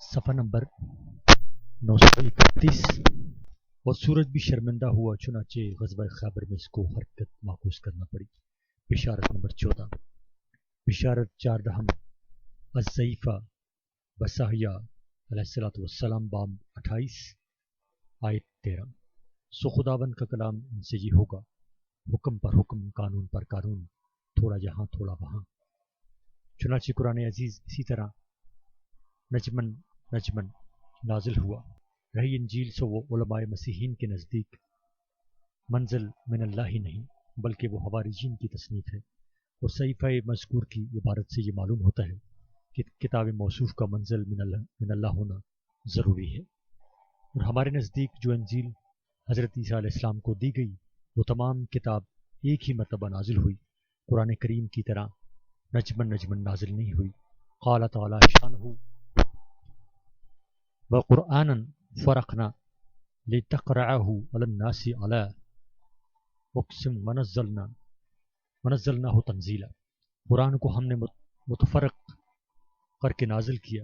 صفحہ نمبر 931۔ اور سورج بھی شرمندہ ہوا، چنانچہ غزوہ خیبر میں اس کو حرکت معکوس کرنا پڑی۔ بشارت نمبر 14۔ بشارت 14 الضعیفہ بصحیہ علیہ السلام باب 28 آیت 13۔ سو خداوند کا کلام ان سے یہ ہوگا، حکم پر حکم، قانون پر قانون، تھوڑا یہاں تھوڑا وہاں۔ چنانچہ قرآن عزیز اسی طرح نجمن نازل ہوا۔ رہی انجیل سو وہ علماء مسیحین کے نزدیک منزل من اللہ ہی نہیں بلکہ وہ حواریین کی تصنیف ہے، اور صحیفہ مذکور کی عبارت سے یہ معلوم ہوتا ہے کہ کتاب موصوف کا منزل من اللہ ہونا ضروری ہے۔ اور ہمارے نزدیک جو انجیل حضرت عیسیٰ علیہ السلام کو دی گئی وہ تمام کتاب ایک ہی مرتبہ نازل ہوئی، قرآن کریم کی طرح نجمن نازل نہیں ہوئی۔ قال تعالی شانہ وقرآنا فرقنا لتقرعه على الناس على اقسم ونزلناه تنزیلا۔ قرآن کو ہم نے متفرق کر کے نازل کیا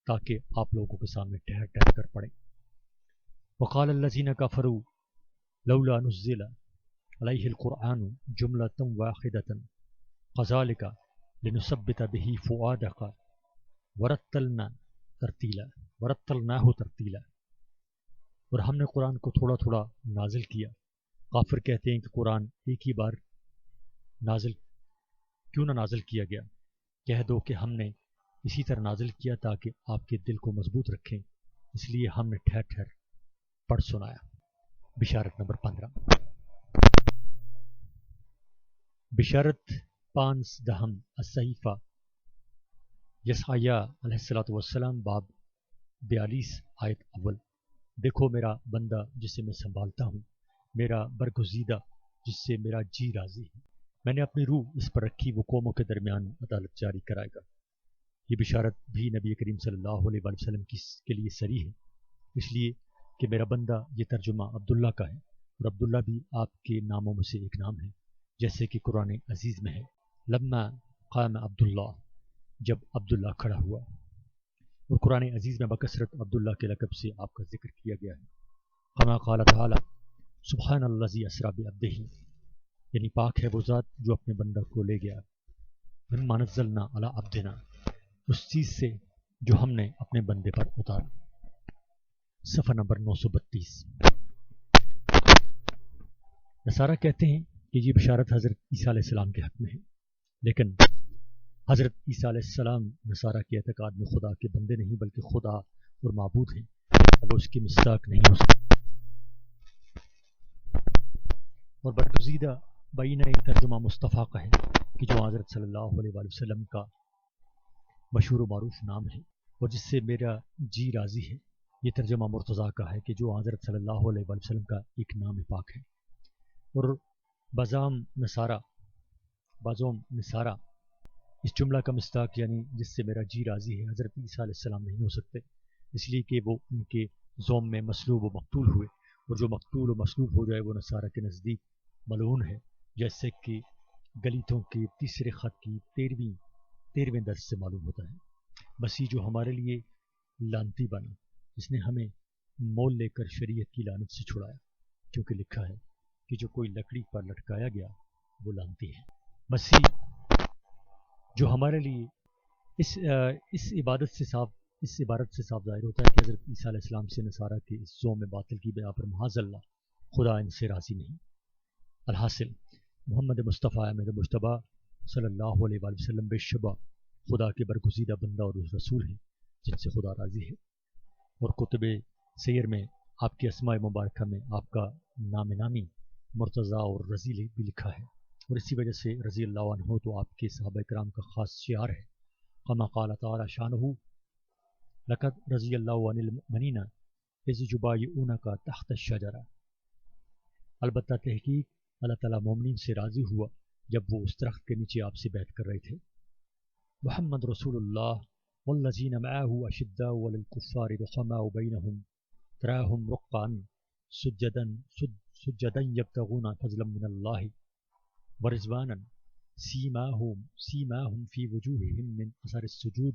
تاکہ آپ لوگوں کے سامنے ٹھہر ٹھہر کر پڑھیں۔ وقال الذين كفروا لولا نزل عليه القرآن جملة واحدة كذلك لنثبت به فؤادك ورتلناه ترتیلا۔ اور ہم نے قرآن کو تھوڑا تھوڑا نازل کیا۔ کافر کہتے ہیں کہ قرآن ایک ہی بار کیوں نہ نازل کیا گیا؟ کہہ دو کہ ہم نے اسی طرح نازل کیا تاکہ آپ کے دل کو مضبوط رکھیں، اس لیے ہم نے ٹھہر ٹھہر پڑھ سنایا۔ بشارت نمبر 15۔ بشارت 15 الصحیفہ یسعیاہ علیہ السلام باب 42 آیت اول۔ دیکھو میرا بندہ جسے میں سنبھالتا ہوں، میرا برگزیدہ جس سے میرا جی راضی ہے، میں نے اپنی روح اس پر رکھی، وہ قوموں کے درمیان عدالت جاری کرائے گا۔ یہ بشارت بھی نبی کریم صلی اللہ علیہ وسلم کے لیے صریح ہے، اس لیے کہ میرا بندہ یہ ترجمہ عبداللہ کا ہے، اور عبداللہ بھی آپ کے ناموں میں سے ایک نام ہے، جیسے کہ قرآن عزیز میں ہے لما قام عبداللہ، جب عبداللہ کھڑا ہوا۔ اور قرآن عزیز میں بکثرت عبداللہ کے لقب سے آپ کا ذکر کیا گیا ہے۔ کما قال تعالی سبحان الذی اسری بعبدہ، یعنی پاک ہے وہ ذات جو اپنے بندہ کو لے گیا، مما نزلنا علی عبدنا، اس چیز سے جو ہم نے اپنے بندے پر اتارا۔ صفحہ نمبر 932۔ نصارہ کہتے ہیں کہ یہ بشارت حضرت عیسیٰ علیہ السلام کے حق میں ہے، لیکن حضرت عیسیٰ علیہ السلام نصارہ کے اعتقاد میں خدا کے بندے نہیں بلکہ خدا اور معبود ہیں، وہ اس کی مصداق نہیں ہو سکتے۔ اور برگزیدہ بینہ ترجمہ مصطفیٰ کا ہے کہ جو حضرت صلی اللہ علیہ وسلم کا مشہور و معروف نام ہے، اور جس سے میرا جی راضی ہے۔ یہ ترجمہ مرتضیٰ کا ہے کہ جو حضرت صلی اللہ علیہ وسلم کا ایک نام پاک ہے۔ اور بعض نصارہ اس جملہ کا مصداق یعنی جس سے میرا جی راضی ہے حضرت عیسیٰ علیہ السلام نہیں ہو سکتے، اس لیے کہ وہ ان کے زوم میں مصلوب و مقتول ہوئے، اور جو مقتول و مصلوب ہو جائے وہ نصارہ کے نزدیک ملعون ہے، جیسے کہ گلیتوں کے تیسرے خط کی 13ویں درس سے معلوم ہوتا ہے۔ مسیح جو ہمارے لیے لعنتی بنا، جس نے ہمیں مول لے کر شریعت کی لعنت سے چھڑایا، کیونکہ لکھا ہے کہ جو کوئی لکڑی پر لٹکایا گیا وہ لعنتی ہے۔ مسیح جو ہمارے لیے اس عبارت سے صاف ظاہر ہوتا ہے کہ حضرت عیسیٰ علیہ السلام سے نصارہ کے اس زوم باطل کی بنا پر معاذ اللہ خدا ان سے راضی نہیں۔ الحاصل محمد مصطفیٰ احمد مجتبیٰ صلی اللہ علیہ وآلہ وسلم بے شبہ خدا کے برگزیدہ بندہ اور رسول ہیں جن سے خدا راضی ہے۔ اور کتب سیر میں آپ کے اسماء مبارکہ میں آپ کا نام نامی مرتضیٰ اور رضی بھی لکھا ہے، اور اسی وجہ سے رضی اللہ عنہ تو آپ کے صحابہ کرام کا خاص شعار ہے۔ کما قال تعالی شانہ لقد رضی اللہ عن المؤمنین اذ یبایعونک تحت الشجرہ، البتہ تحقیق اللہ تعالیٰ مومنین سے راضی ہوا جب وہ اس درخت کے نیچے آپ سے بیعت کر رہے تھے۔ محمد رسول اللہ والذین معہ اشداء علی الکفار رحماء بینہم تراہم رکعا سجدا یبتغون فضلا من اللہ ورضوانا سیماہم فی وجوہہم من اثر السجود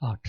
8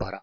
12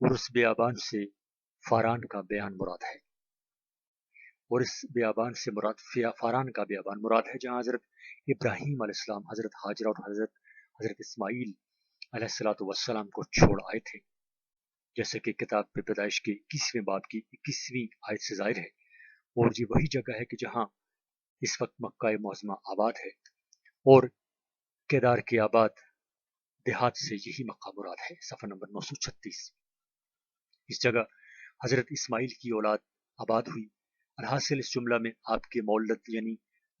اور اس بیابان سے فاران کا بیان مراد ہے، اور اس بیابان سے مراد فاران کا بیابان مراد ہے جہاں حضرت ابراہیم علیہ السلام حضرت ہاجرہ اور حضرت اسماعیل علیہ السلام کو چھوڑ آئے تھے، جیسے کہ کتاب پیدائش کے 21ویں باب کی 21ویں آیت سے ظاہر ہے۔ اور یہ وہی جگہ ہے کہ جہاں اس وقت مکہ معظمہ آباد ہے، اور کیدار کے آباد دیہات سے یہی مکہ مراد ہے۔ صفحہ نمبر 936۔ اس جگہ حضرت اسماعیل کی اولاد آباد ہوئی۔ الحاصل اس جملہ میں آپ کے مولد یعنی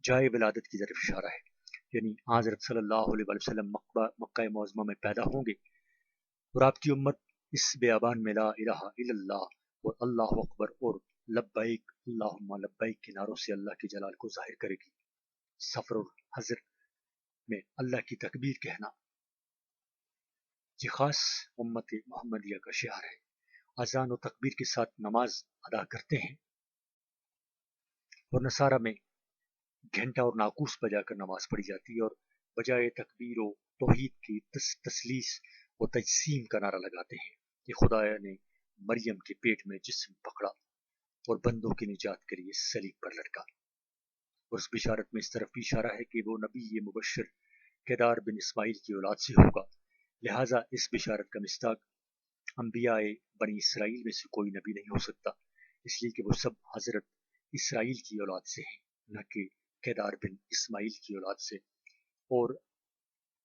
جائے ولادت کی طرف اشارہ ہے، یعنی حضرت صلی اللہ علیہ وسلم مکہ معظمہ میں پیدا ہوں گے، اور آپ کی امت اس بیابان میں لا الہ الا اللہ اور اللہ اکبر اور لبیک اللہم لبیک کے نعروں سے اللہ کے جلال کو ظاہر کرے گی۔ سفر اور حضر میں اللہ کی تکبیر کہنا یہ خاص امت محمدیہ کا شعار ہے۔ اذان و تکبیر کے ساتھ نماز ادا کرتے ہیں، اور نصارہ میں گھنٹہ اور ناقوس بجا کر نماز پڑھی جاتی ہے، اور بجائے تکبیر و توحید کی تسلیس و تجسیم کا نعرہ لگاتے ہیں کہ خدا نے مریم کے پیٹ میں جسم پکڑا اور بندوں کی نجات کے لیے صلیب پر لٹکا۔ اور اس بشارت میں اس طرف بھی اشارہ ہے کہ وہ نبی مبشر کیدار بن اسماعیل کی اولاد سے ہوگا، لہٰذا اس بشارت کا مصداق انبیاء بنی اسرائیل میں سے کوئی نبی نہیں ہو سکتا، اس لیے کہ وہ سب حضرت اسرائیل کی اولاد سے ہیں، نہ کہ کیدار بن اسماعیل کی اولاد سے۔ اور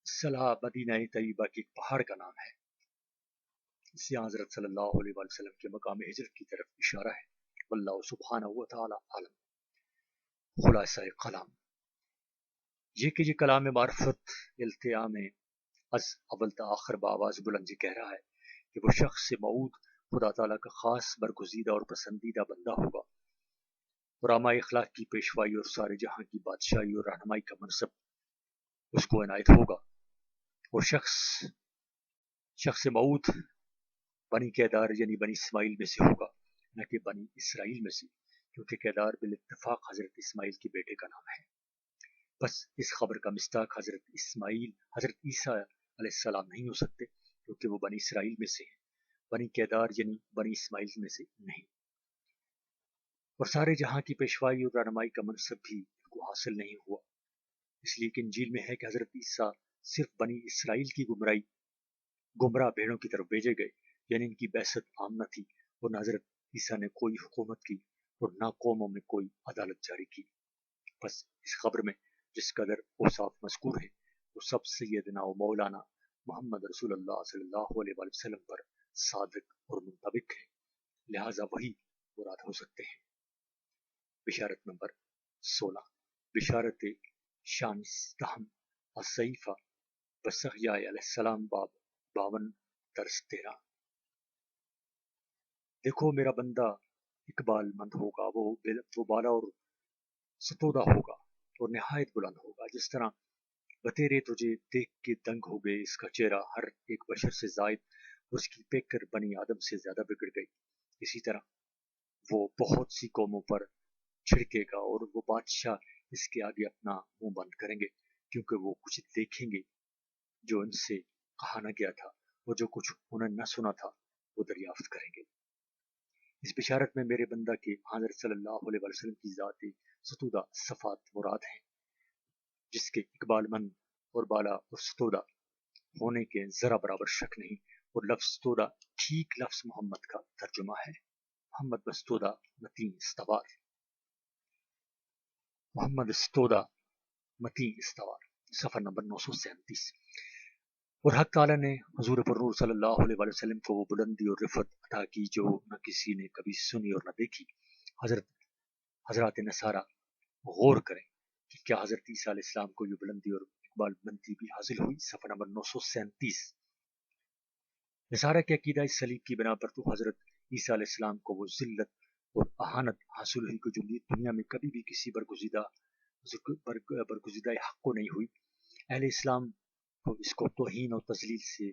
صلاح مدینہ طیبہ کے ایک پہاڑ کا نام ہے، اس سے حضرت صلی اللہ علیہ وسلم کے مقام ہجرت کی طرف اشارہ ہے۔ واللہ سبحانہ و تعالی عالم۔ خلاصہ کلام یہ کہ یہ کلام معرفت التیام از اول تا آخر بآواز بلند یہ کہہ رہا ہے کہ وہ شخص موعود خدا تعالیٰ کا خاص برگزیدہ اور پسندیدہ بندہ ہوگا، اور عامہ اخلاق کی پیشوائی اور سارے جہاں کی بادشاہی اور رہنمائی کا منصب اس کو عنایت ہوگا، اور شخص موعود بنی کیدار یعنی بنی اسماعیل میں سے ہوگا، نہ کہ بنی اسرائیل میں سے، کیونکہ کیدار بالاتفاق حضرت اسماعیل کے بیٹے کا نام ہے۔ بس اس خبر کا مصداق حضرت عیسیٰ علیہ السلام نہیں ہو سکتے، کیونکہ وہ بنی اسرائیل میں سے ہیں، بنی کیدار یعنی بنی اسماعیل میں سے نہیں، اور سارے جہاں کی پیشوائی اور رہنمائی کا منصب بھی ان کو حاصل نہیں ہوا، اس لیے کہ انجیل میں ہے کہ حضرت عیسیٰ صرف بنی اسرائیل کی گمراہ بھیڑوں کی طرف بھیجے گئے، یعنی ان کی بعثت عام نہ تھی، اور نہ حضرت عیسیٰ نے کوئی حکومت کی اور نہ قوموں میں کوئی عدالت جاری کی۔ بس اس خبر میں جس قدر اوصاف مذکور ہیں وہ سب سیدنا و مولانا محمد رسول اللہ صلی اللہ علیہ وسلم پر صادق اور منطبق ہیں، لہٰذا وہی مراد ہو سکتے ہیں۔ بشارت نمبر 16، بشارت شانستہم الصحیفہ بسحیاء علیہ السلام باب 52 درس 13۔ دیکھو میرا بندہ اقبال مند ہوگا، وہ بالا اور ستودہ ہوگا اور نہایت بلند ہوگا، جس طرح بتیرے تجھے دیکھ کے دنگ ہو گئے، اس کا چہرہ ہر ایک بشر سے زائد اور اس کی پیکر بنی آدم سے زیادہ بگڑ گئی، اسی طرح وہ بہت سی قوموں پر چھڑکے گا اور وہ بادشاہ اس کے آگے اپنا منہ بند کریں گے، کیونکہ وہ کچھ دیکھیں گے جو ان سے کہا نہ گیا تھا، اور جو کچھ انہوں نے نہ سنا تھا وہ دریافت کریں گے۔ اس بشارت میں میرے بندہ کے حضرت صلی اللہ علیہ وسلم کی ذات ستودہ صفات مراد ہیں، جس کے اقبال مند اور بالا اور ستودہ ہونے کے ذرا برابر شک نہیں، اور لفظ ستودہ ٹھیک لفظ محمد کا ترجمہ ہے۔ محمد بستودہ متین استوار، محمد استودہ متین استوار، صفحہ نمبر 937۔ اور حق تعالیٰ نے حضور پرنور صلی اللہ علیہ وسلم کو وہ بلندی اور رفعت عطا کی جو نہ کسی نے کبھی سنی اور نہ دیکھی۔ حضرات نصارہ غور کریں کہ کیا حضرت عیسیٰ علیہ السلام کو یہ بلندی اور اقبال مندی بھی حاصل ہوئی؟ صفحہ نمبر 937۔ نصارہ کے عقیدہ اس صلیب کی بنا پر تو حضرت عیسیٰ علیہ السلام کو وہ ذلت اور اہانت حاصل ہوئی کہ جو دنیا میں کبھی بھی کسی برگزیدہ حق کو نہیں ہوئی۔ اہل اسلام تو اس کو توہین اور تذلیل سے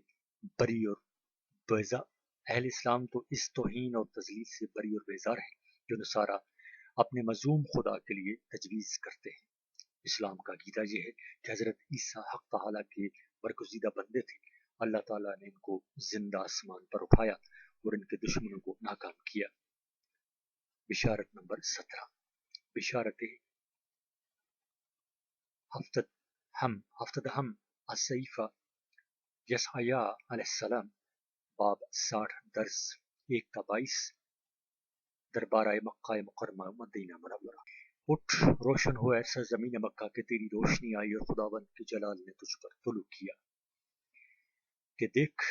بری اور بیزار، اہل اسلام تو اس توہین اور تذلیل سے بری اور بیزار ہیں جو نصارہ اپنے مظلوم خدا کے لیے تجویز کرتے ہیں۔ اسلام کا عقیدہ یہ ہے کہ حضرت عیسیٰ حق تعالیٰ کے برگزیدہ بندے تھے، اللہ تعالیٰ نے ان کو زندہ آسمان پر اٹھایا اور ان کے دشمنوں کو ناکام کیا۔ بشارت نمبر 17، بشارت ہفتہ ہم الصیفہ یسعیا علیہ السلام، باب 60، درس 1 تا 22، دربارہ مکہ مکرمہ مدینہ منورہ۔ اٹھ روشن ہو اے سرزمین مکہ کہ تیری روشنی آئی اور خداوند کے جلال نے تجھ پر طلوع کیا، کہ دیکھ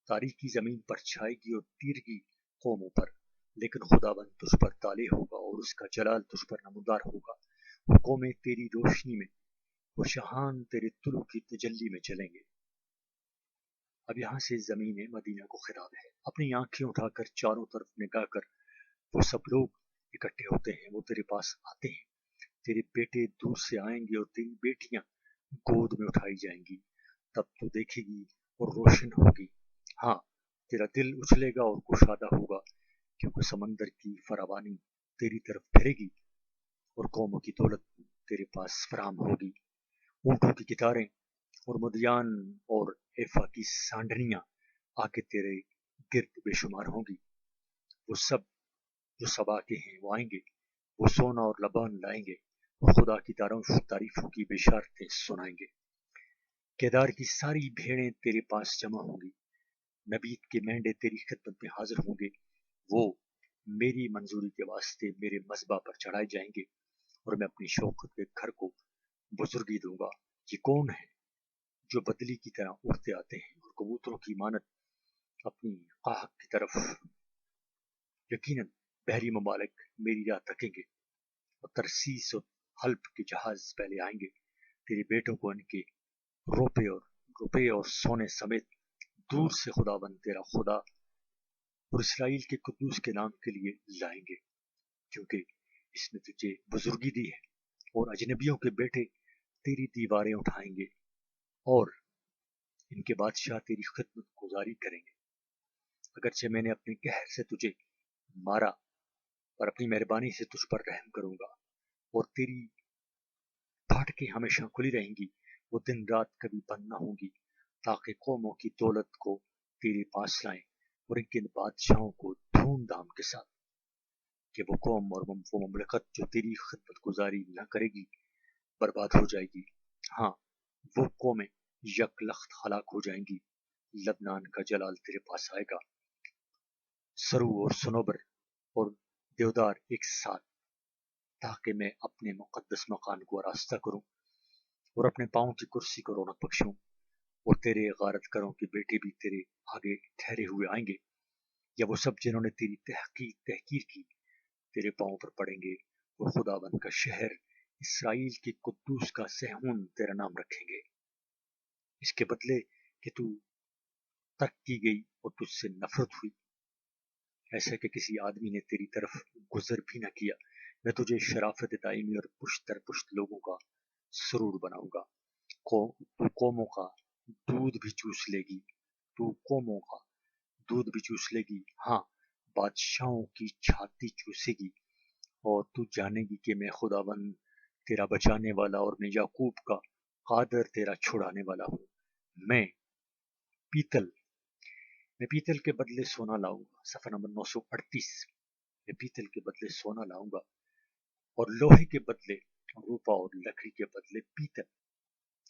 تاریکی زمین پر چھائے گی اور تیرگی قوموں پر، لیکن خداوند تجھ پر طالع ہوگا اور اس کا جلال تجھ پر نمودار ہوگا، اور قومیں تیری روشنی میں اور شہان تیرے طلوع کی تجلی میں چلیں گے۔ اب یہاں سے زمین مدینہ کو خطاب ہے۔ اپنی آنکھیں اٹھا کر چاروں طرف نگاہ کر، وہ سب لوگ اکٹھے ہوتے ہیں، وہ تیرے پاس آتے ہیں، تیرے بیٹے دور سے آئیں گے اور تیری بیٹیاں گود میں اٹھائی جائیں گی، تب تو دیکھے گی اور روشن ہوگی، ہاں تیرا دل اچھلے گا اور کشادہ ہوگا، کیونکہ سمندر کی فراوانی تیری طرف پھرے گی اور قوموں کی دولت تیرے پاس فراہم ہوگی۔ اونٹوں کی کتاریں اور مدیان اور ایفا کی سانڈنیاں آ کے تیرے گرد بے شمار ہوں گی، وہ سب جو سبا کے ہیں وہ آئیں گے، وہ سونا اور لبان لائیں گے اور خدا کی تعریفوں کی بشارتیں سنائیں گے۔ کیدار کی ساری بھیڑیں تیرے پاس جمع ہوں گی، نبید کے مینڈے تیری خدمت میں حاضر ہوں گے، وہ میری منظوری کے واسطے میرے مذبح پر چڑھائے جائیں گے اور میں اپنی شوقت کے گھر کو بزرگی دوں گا۔ یہ کون ہے جو بدلی کی طرح اڑتے آتے ہیں اور کبوتروں کی مانت اپنی قاہک کی طرف؟ یقیناً بحری ممالک میری راہ تکیں گے اور ترسیس اور حلب کے جہاز پہلے آئیں گے، تیرے بیٹوں کو ان کے روپے اور سونے سمیت دور سے خداوند تیرا خدا اور اسرائیل کے قدوس کے نام کے لیے لائیں گے، کیونکہ اس نے تجھے بزرگی دی ہے، اور اجنبیوں کے بیٹے تیری دیواریں اٹھائیں گے اور ان کے بادشاہ تیری خدمت گزاری کریں گے۔ اگرچہ میں نے اپنے قہر سے تجھے مارا، اور اپنی مہربانی سے تجھ پر رحم کروں گا، اور تیری پھاٹکیں ہمیشہ کھلی رہیں گی، وہ دن رات کبھی بند نہ ہوں گی، تاکہ قوموں کی دولت کو تیرے پاس لائیں اور ان کے بادشاہوں کو دھوم دھام کے ساتھ، کہ وہ قوم اور وہ مملکت جو تیری خدمت گزاری نہ کرے گی برباد ہو جائے گی، ہاں وہ قومیں یک لخت ہلاک ہو جائیں گی۔ لبنان کا جلال تیرے پاس آئے گا، سرو اور سنوبر اور دیودار ایک ساتھ، تاکہ میں اپنے مقدس مکان کو آراستہ کروں اور اپنے پاؤں کی کرسی کو رونق بخشوں، اور تیرے غارت کروں کے بیٹے بھی تیرے آگے ٹھہرے ہوئے آئیں گے، یا وہ سب جنہوں نے تیری تحقیر کی تیرے پاؤں پر پڑیں گے، اور خداوند کا شہر اسرائیل کے قدوس کا صہیون تیرا نام رکھیں گے، اس کے بدلے کہ تو ترک کی گئی اور تجھ سے نفرت ہوئی، ایسا کہ کسی آدمی نے تیری طرف گزر بھی نہ کیا۔ میں تجھے شرافت دائمی اور پشت در پشت لوگوں کا سرور بناؤں گا، تو قوموں کا دودھ بھی چوس لے گی، تو قوموں کا دودھ بھی چوس لے گی، ہاں بادشاہوں کی چھاتی چوسے گی، اور تو جانے گی کہ میں خداوند تیرا بچانے والا اور میں یعقوب کا قادر تیرا چھڑانے والا ہوں۔ میں پیتل کے بدلے سونا لاؤں گا، صفحہ نمبر 938۔ میں پیتل کے بدلے سونا لاؤں گا، اور لوہے کے بدلے روپا، اور لکڑی کے بدلے پیتل،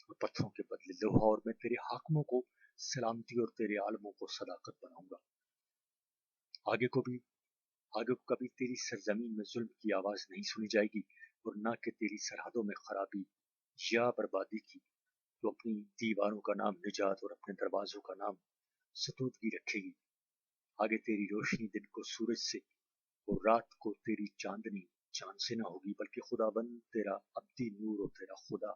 اور پتھروں کے بدلے لوہا، اور میں تیرے حاکموں کو سلامتی اور تیرے عالموں کو صداقت بناؤں گا۔ آگے کو کبھی تیری سرزمین میں ظلم کی آواز نہیں سنی جائے گی، اور نہ کہ تیری سرحدوں میں خرابی یا بربادی کی۔ تو اپنی دیواروں کا نام نجات اور اپنے دروازوں کا نام ستودگی رکھے گی۔ آگے تیری روشنی دن کو سورج سے اور رات کو تیری چاندنی چاند سے نہ ہوگی، بلکہ خداوند تیرا ابدی نور اور تیرا خدا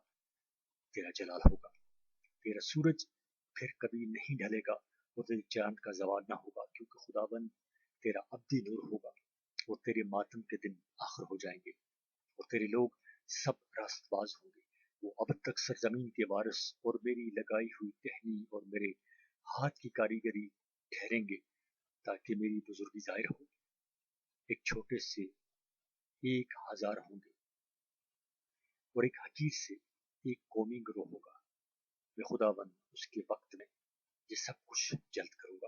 تیرا جلال ہوگا۔ تیرا سورج پھر کبھی نہیں ڈھلے گا اور تیرے چاند کا زوال نہ ہوگا، کیونکہ خداوند تیرا ابدی نور ہوگا، اور تیرے ماتم کے دن آخر ہو جائیں گے، اور تیرے لوگ سب راست باز ہوں گے۔ وہ اب تک سرزمین کے وارث اور میری لگائی ہوئی ٹہنی اور میرے ہاتھ کی کاریگری ٹھہریں گے، تاکہ میری بزرگی ظاہر ہو۔ ایک چھوٹے سے 1000 ہوں گے، اور ایک حقیر سے ایک قومی گروہ ہوگا۔ میں خداوند اس کے وقت میں یہ سب کچھ جلد کروں گا۔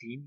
3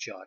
4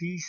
30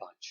5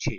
6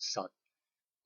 7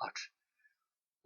8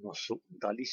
939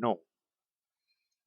9।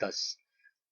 10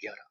11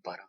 12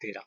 13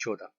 14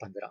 15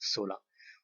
16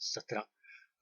17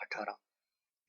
18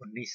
19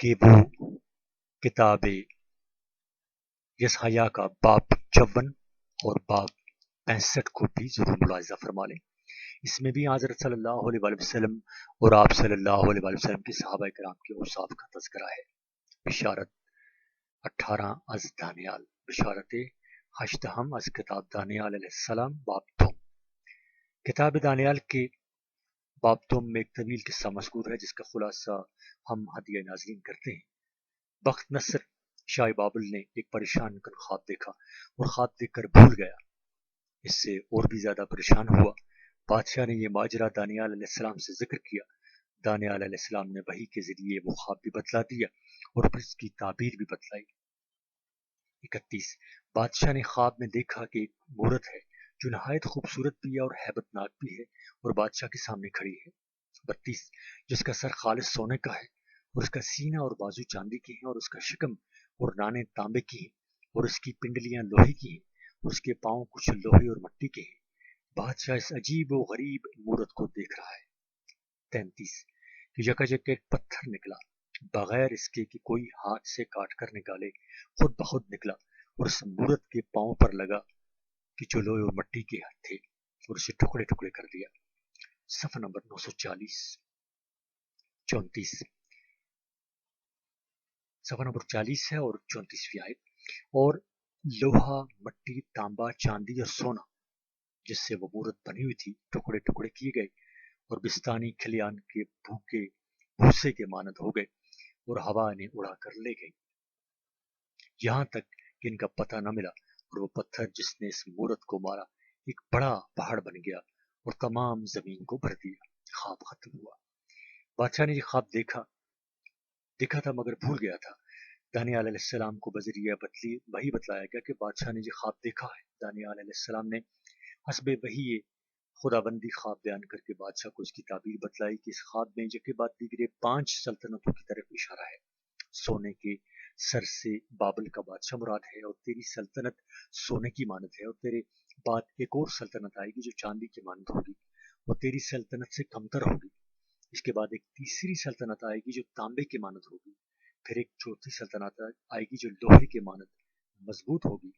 کہ وہ کتاب یسحییٰ کا باب 54 اور باب 65 کو بھی ضرور ملاحظہ فرما لیں۔ اس میں بھی حضرت صلی اللہ علیہ وآلہ وسلم اور آپ صلی اللہ علیہ وآلہ وسلم کے صحابہ کرام کے اوصاف کا تذکرہ ہے۔ بشارت 18 از دانیال، بشارت 8 از کتاب دانیال علیہ السلام باب 2۔ کتاب دانیال کے باب 2 میں ایک طویل قصہ مذکور ہے جس کا خلاصہ ہم ہدیہ ناظرین کرتے ہیں۔ بخت نصر شاہ بابل نے ایک پریشان کن خواب دیکھا اور خواب دیکھ کر بھول گیا۔ اس سے اور بھی زیادہ پریشان ہوا۔ بادشاہ نے یہ ماجرا دانیال علیہ السلام سے ذکر کیا۔ دانیال علیہ السلام نے وحی کے ذریعے وہ خواب بھی بتلا دیا اور پھر اس کی تعبیر بھی بتلائی۔ 31 بادشاہ نے خواب میں دیکھا کہ ایک مورت ہے جو نہایت خوبصورت بھی ہے اور ہیبت ناک بھی ہے اور بادشاہ کے سامنے کھڑی ہے۔ 32 جس کا سر خالص سونے کا ہے اور اس کا سینہ اور بازو چاندی کے ہیں اور اس کا شکم اور نانے تانبے کی ہیں اور اس کی پنڈلیاں لوہے کی ہیں اور اس کے پاؤں کچھ لوہے اور مٹی کے ہیں۔ بادشاہ اس عجیب و غریب مورت کو دیکھ رہا ہے۔ 33 کہ یکایک ایک پتھر نکلا بغیر اس کے کہ کوئی ہاتھ سے کاٹ کر نکالے، خود بخود نکلا اور اس مورت کے پاؤں پر لگا کہ جو لوہے اور مٹی کے تھے اور اسے ٹکڑے ٹکڑے کر دیا۔ صفحہ نمبر 940 34 صفحہ نمبر 40 ہے اور 34ویں آیت۔ اور لوہا، مٹی، تانبا، چاندی اور سونا جس سے وہ مورت بنی ہوئی تھی ٹکڑے ٹکڑے کیے گئے اور بستانی کھلیان کے بھوسے کے مانند ہو گئے اور ہوا نے اڑا کر لے گئی، یہاں تک کہ ان کا پتہ نہ ملا، اور وہ پتھر جس نے اس مورت کو مارا ایک بڑا پہاڑ بن گیا اور تمام زمین کو بھر دیا۔ خواب ختم ہوا۔ بادشاہ نے یہ خواب دیکھا تھا مگر بھول گیا تھا۔ دانیال علیہ السلام کو بذریعہ وحی بتلایا گیا کہ بادشاہ نے یہ خواب دیکھا ہے۔ دانیال علیہ السلام نے حسب وحی خداوندی خواب بیان کر کے بادشاہ کو اس کی تعبیر بتلائی کہ اس خواب میں یکے بعد دیگرے 5 سلطنتوں کی طرف اشارہ ہے۔ سونے کے سر سے بابل کا بادشاہ مراد ہے اور تیری سلطنت سونے کی مانند ہے، اور تیرے بعد ایک اور سلطنت آئے گی جو چاندی کی مانند ہوگی اور تیری سلطنت سے کمتر ہوگی۔ اس کے بعد ایک تیسری سلطنت آئے گی جو تانبے کی مانند ہوگی، پھر ایک چوتھی سلطنت آئے گی جو لوہے کے مانند مضبوط ہوگی،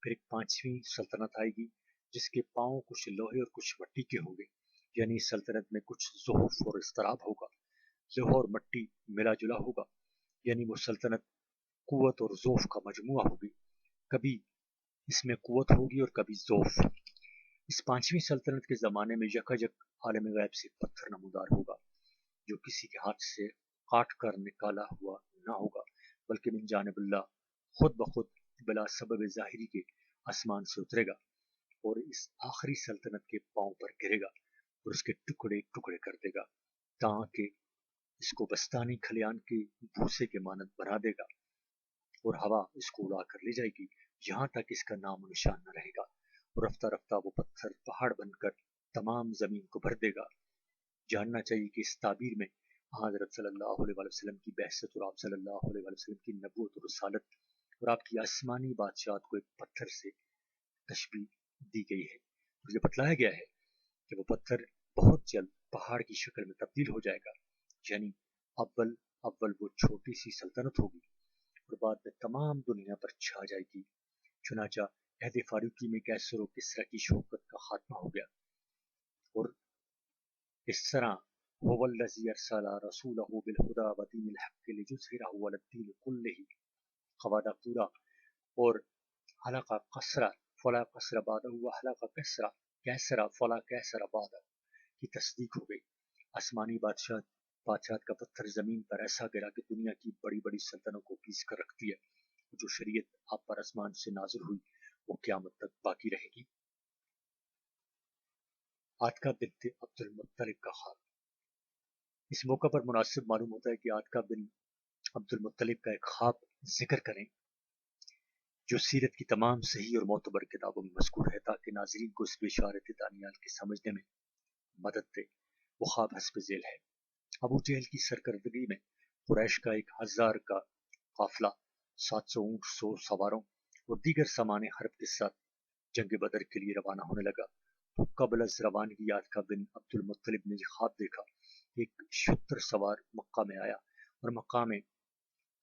پھر ایک 5ویں سلطنت آئے گی جس کے پاؤں کچھ لوہے اور کچھ مٹی کے ہوں گے، یعنی اس سلطنت میں کچھ ضعف اور اضطراب ہوگا، لوہا اور مٹی ملا جلا ہوگا، یعنی وہ سلطنت قوت اور ضعف کا مجموعہ ہوگی، کبھی اس میں قوت ہوگی اور کبھی ضعف۔ اس 5ویں سلطنت کے زمانے میں یکایک عالم غیب سے پتھر نمودار ہوگا جو کسی کے ہاتھ سے کاٹ کر نکالا ہوا نہ ہوگا بلکہ من جانب اللہ خود بخود بلا سبب ظاہری کے آسمان سے اترے گا اور اس آخری سلطنت کے پاؤں پر گرے گا اور اس کے ٹکڑے ٹکڑے کر دے گا تاکہ اس کو بستانی کھلیان کے بھوسے کے مانند بنا دے گا اور ہوا اس کو اڑا کر لے جائے گی یہاں تک اس کا نام و نشان نہ رہے گا، اور رفتہ رفتہ وہ پتھر پہاڑ بن کر تمام زمین کو بھر دے گا۔ جاننا چاہیے کہ اس تعبیر میں حضرت صلی اللہ علیہ وسلم کی بعثت اور آپ صلی اللہ علیہ وسلم کی نبوت اور رسالت اور آپ کی آسمانی بادشاہت کو ایک پتھر سے تشبیہ دی گئی ہے، اور یہ بتلایا گیا ہے کہ وہ پتھر بہت جلد پہاڑ کی شکل میں تبدیل ہو جائے گا، یعنی اول وہ چھوٹی سی سلطنت ہوگی اور بعد میں تمام دنیا پر چھا جائے گی۔ چنانچہ عہد فاروقی میں کیسر و کسریٰ کی شوکت کا خاتمہ ہو گیا، اور اس طرح هو الذی ارسل رسولہ بالہدی ودین الحق لیظہرہ علی الدین کلہ کا وعدہ پورا، اور حلق قصر فلا قصر بعدہ وحلق کیسر فلا کیسر بعدہ کی تصدیق ہو گئی۔ آسمانی بادشاہت کا پتھر زمین پر ایسا گرا کہ دنیا کی بڑی بڑی سلطنتوں کو پیس کر رکھ دیا، جو شریعت آپ پر آسمان سے نازل ہوئی وہ قیامت تک باقی رہے گی۔ عاتکہ بنت عبد المطلب کا خواب۔ اس موقع پر مناسب معلوم ہوتا ہے کہ عاتکہ بن عبد المطلب کا ایک خواب ذکر کریں جو سیرت کی تمام صحیح اور معتبر کتابوں میں مذکور ہے تاکہ ناظرین کو اس بشارت دانیال کے سمجھنے میں مدد دے۔ وہ خواب حسب ذیل ہے۔ ابو جہل کی سرکردگی میں قریش کا 1000 کا قافلہ 700 اونٹ 100 سواروں اور دیگر سامان حرب کے ساتھ جنگ بدر کے لیے روانہ ہونے لگا تو قبل از روانگی عاتکہ بن عبد المطلب نے یہ خواب دیکھا کہ ایک شتر سوار مکہ میں آیا اور مکہ میں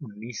19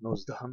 19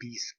20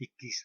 21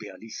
42।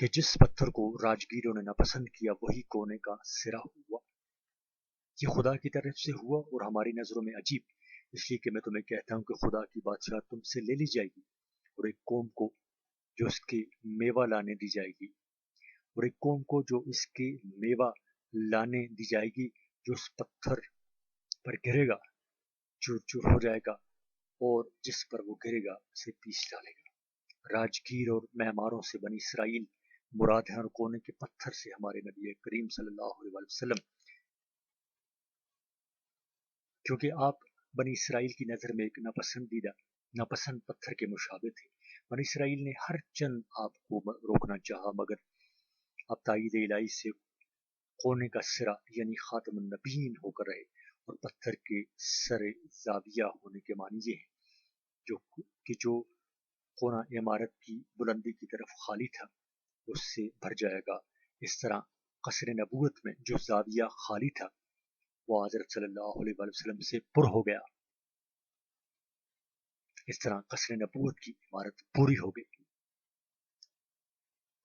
کہ جس پتھر کو راجگیروں نے ناپسند کیا وہی کونے کا سرا ہوا۔ یہ خدا کی طرف سے ہوا اور ہماری نظروں میں عجیب، اس لیے کہ میں تمہیں کہتا ہوں کہ خدا کی بادشاہ تم سے لے لی جائے گی، اور ایک قوم کو جو اس کے میوہ لانے دی جائے گی، اور ایک قوم کو جو اس کے میوہ لانے دی جائے گی، جو اس پتھر پر گرے گا چور چور ہو جائے گا، اور جس پر وہ گرے گا اسے پیس ڈالے گا۔ راجگیر اور معماروں سے بنی اسرائیل مراد ہیں، اور کونے کے پتھر سے ہمارے نبی کریم صلی اللہ علیہ وسلم، کیونکہ آپ بنی اسرائیل کی نظر میں ایک ناپسند پتھر کے مشابہ تھے۔ بنی اسرائیل نے ہر چند آپ کو روکنا چاہا، مگر آپ تائید الہی سے کونے کا سرا یعنی خاتم النبیین ہو کر رہے، اور پتھر کے سر زاویہ ہونے کے معنی یہ ہے جو کونا عمارت کی بلندی کی طرف خالی تھا اس سے بھر جائے گا۔ اس طرح قصر نبوت میں جو زاویہ خالی تھا وہ حضرت صلی اللہ علیہ وسلم سے پر ہو گیا۔ اس طرح قصر نبوت کی عمارت پوری ہو گئی۔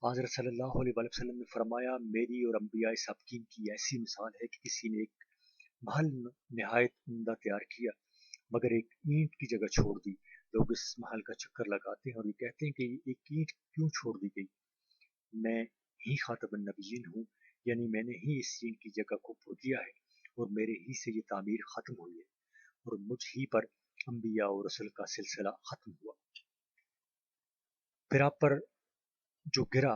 حضرت صلی اللہ علیہ وسلم نے فرمایا، میری اور انبیاء سابقین کی ایسی مثال ہے کہ کسی نے ایک محل نہایت عمدہ تیار کیا مگر ایک اینٹ کی جگہ چھوڑ دی۔ لوگ اس محل کا چکر لگاتے ہیں اور یہ کہتے ہیں کہ ایک اینٹ کیوں چھوڑ دی گئی؟ میں ہی خاتم النبیین ہوں، یعنی میں نے ہی اس اینٹ کی جگہ کو پر کیا ہے، اور میرے ہی سے یہ تعمیر ختم ہوئی ہے، اور مجھ ہی پر انبیاء اور رسل کا سلسلہ ختم ہوا۔ پھر آپ پر جو گرا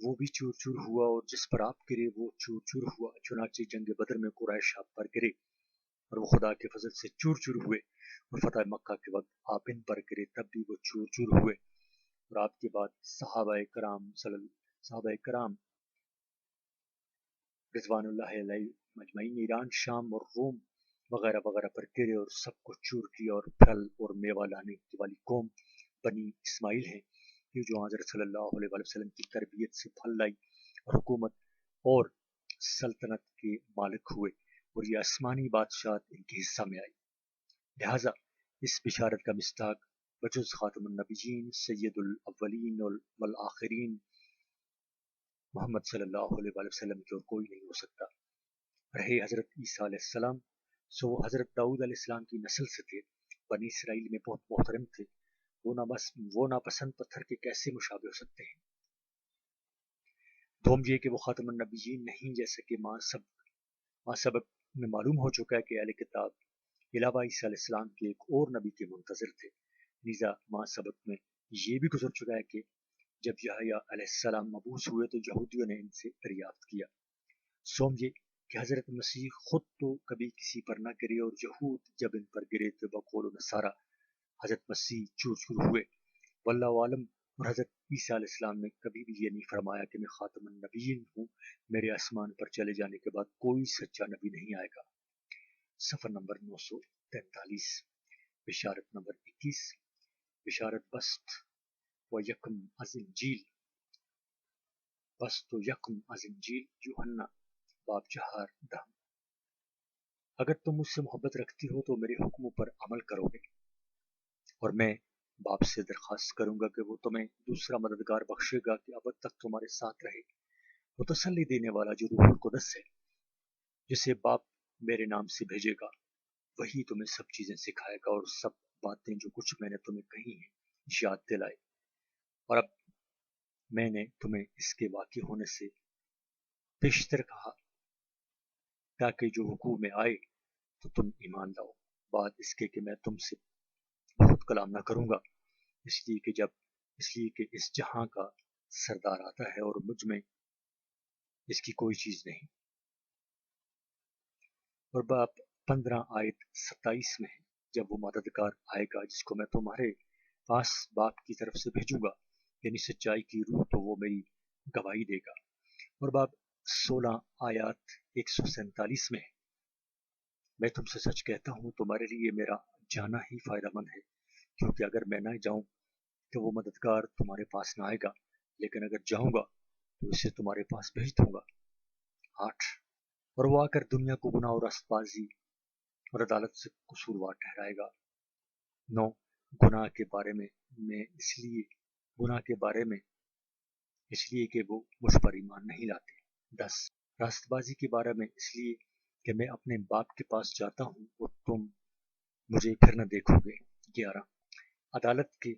وہ بھی چور چور ہوا، اور جس پر آپ گرے وہ چور چور ہوا۔ چنانچہ جنگ بدر میں قریش آپ پر گرے اور وہ خدا کے فضل سے چور چور ہوئے، اور فتح مکہ کے وقت آپ ان پر گرے تب بھی وہ چور چور ہوئے، اور آپ کے بعد صحابہ کرام رضوان اللہ علیہ مجمعین ایران، شام اور روم وغیرہ وغیرہ پر گرے اور سب کو چور کیا، اور پھل اور میوہ لانے والی قوم بنی اسماعیل ہے کہ جو حضرت صلی اللہ علیہ وسلم کی تربیت سے پھل لائی اور حکومت اور سلطنت کے مالک ہوئے، اور یہ آسمانی بادشاہت ان کے حصہ میں آئی۔ لہٰذا اس بشارت کا مصداق بجز خاتم النبیین سید الاولین والآخرین محمد صلی اللہ علیہ وسلم کی اور کوئی نہیں ہو سکتا۔ رہے حضرت عیسیٰ علیہ السلام، سو وہ حضرت داؤد علیہ السلام کی نسل سے تھے، بنی اسرائیل میں بہت محترم تھے، وہ ناپسند پتھر کے کیسے مشابہ ہو سکتے ہیں؟ دوم یہ کہ وہ خاتم النبیین نہیں، جیسا کہ ماں سبق میں معلوم ہو چکا ہے کہ اہل کتاب علاوہ عیسیٰ علیہ السلام کے ایک اور نبی کے منتظر تھے۔ نیزا ماں سبق میں یہ بھی گزر چکا ہے کہ جب یحییٰ علیہ السلام مبعوث ہوئے تو یہودیوں نے ان سے دریافت کیا۔ سوم یہ کہ حضرت مسیح خود تو کبھی کسی پر نہ گرے، اور یہود جب ان پر گرے تو بقول نصارہ حضرت مسیح چور چور ہوئے۔ واللہ عالم۔ اور حضرت عیسیٰ علیہ السلام نے کبھی بھی یہ نہیں فرمایا کہ میں خاتم النبیین ہوں، میرے آسمان پر چلے جانے کے بعد کوئی سچا نبی نہیں آئے گا۔ صفحہ نمبر 943۔ بشارت نمبر 21، بشارت بست و یکم از انجیل، بست و یکم از انجیل یوحنا باب 4:10۔ اگر تم مجھ سے محبت رکھتی ہو تو میرے حکموں پر عمل کرو گے، اور میں باپ سے درخواست کروں گا کہ وہ تمہیں دوسرا مددگار بخشے گا کہ ابد تک تمہارے ساتھ رہے، وہ تسلی دینے والا جو روح القدس ہے، جسے باپ میرے نام سے بھیجے گا، وہی تمہیں سب چیزیں سکھائے گا اور سب باتیں جو کچھ میں نے تمہیں کہی ہیں یاد دلائے۔ اور اب میں نے تمہیں اس کے واقع ہونے سے پیشتر کہا تاکہ جو حقوق میں آئے تو تم ایمان لاؤ، بعد اس کے کہ میں تم سے بہت کلام نہ کروں گا، اس لیے کہ اس جہاں کا سردار آتا ہے اور مجھ میں اس کی کوئی چیز نہیں۔ اور باب 15 آیت 27 میں ہے، جب وہ مددگار آئے گا جس کو میں تمہارے پاس باپ کی طرف سے بھیجوں گا، یعنی سچائی کی روح، تو وہ میری گواہی دے گا۔ اور باب 16 آیات 147 میں ہے، میں تم سے سچ کہتا ہوں تمہارے لیے میرا جانا ہی فائدہ مند ہے، کیونکہ اگر میں نہ جاؤں تو وہ مددگار تمہارے پاس نہ آئے گا، لیکن اگر جاؤں گا تو اسے تمہارے پاس بھیج دوں گا۔ 8۔ اور وہ آ کر دنیا کو گناہ اور راست بازی اور عدالت سے قصوروار ٹھہرائے گا۔ 9۔ گناہ کے بارے میں اس لیے کہ وہ مجھ پر ایمان نہیں لاتے۔ 10 راست بازی کے بارے میں اس لیے کہ میں اپنے باپ کے پاس جاتا ہوں اور تم مجھے پھر نہ دیکھو گے۔ 11 عدالت کے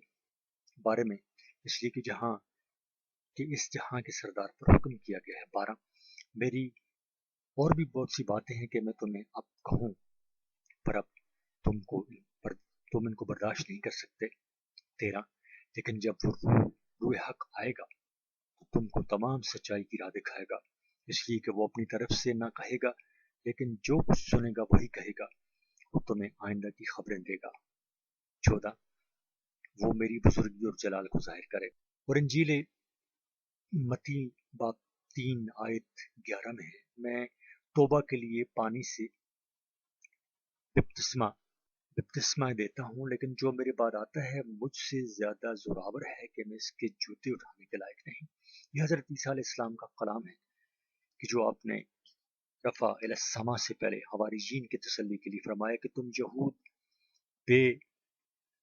بارے میں اس لیے کہ اس جہاں کے سردار پر حکم کیا گیا ہے۔ 12 میری اور بھی بہت سی باتیں ہیں کہ میں تمہیں اب کہوں، پر اب تم ان کو برداشت نہیں کر سکتے۔ 13 لیکن جب وہ روح حق آئے گا تو تم کو تمام سچائی کی راہ دکھائے گا، اس لیے کہ وہ اپنی طرف سے نہ کہے گا، لیکن جو کچھ سنے گا وہی کہے گا، وہ تمہیں آئندہ کی خبریں دے گا۔ 14 وہ میری بزرگی اور جلال کو ظاہر کرے۔ اور انجیل متی باب 3 آیت 11 میں ہے، میں توبہ کے لیے پانی سے بپتسمہ دیتا ہوں، لیکن جو میرے بعد آتا ہے مجھ سے زیادہ زوراور ہے کہ میں اس کے جوتے اٹھانے کے لائق نہیں۔ یہ حضرت عیسیٰ علیہ السلام کا کلام ہے کہ جو آپ نے رفع الی السما سے پہلے حواریین کی تسلی کے لیے فرمایا کہ تم یہود بے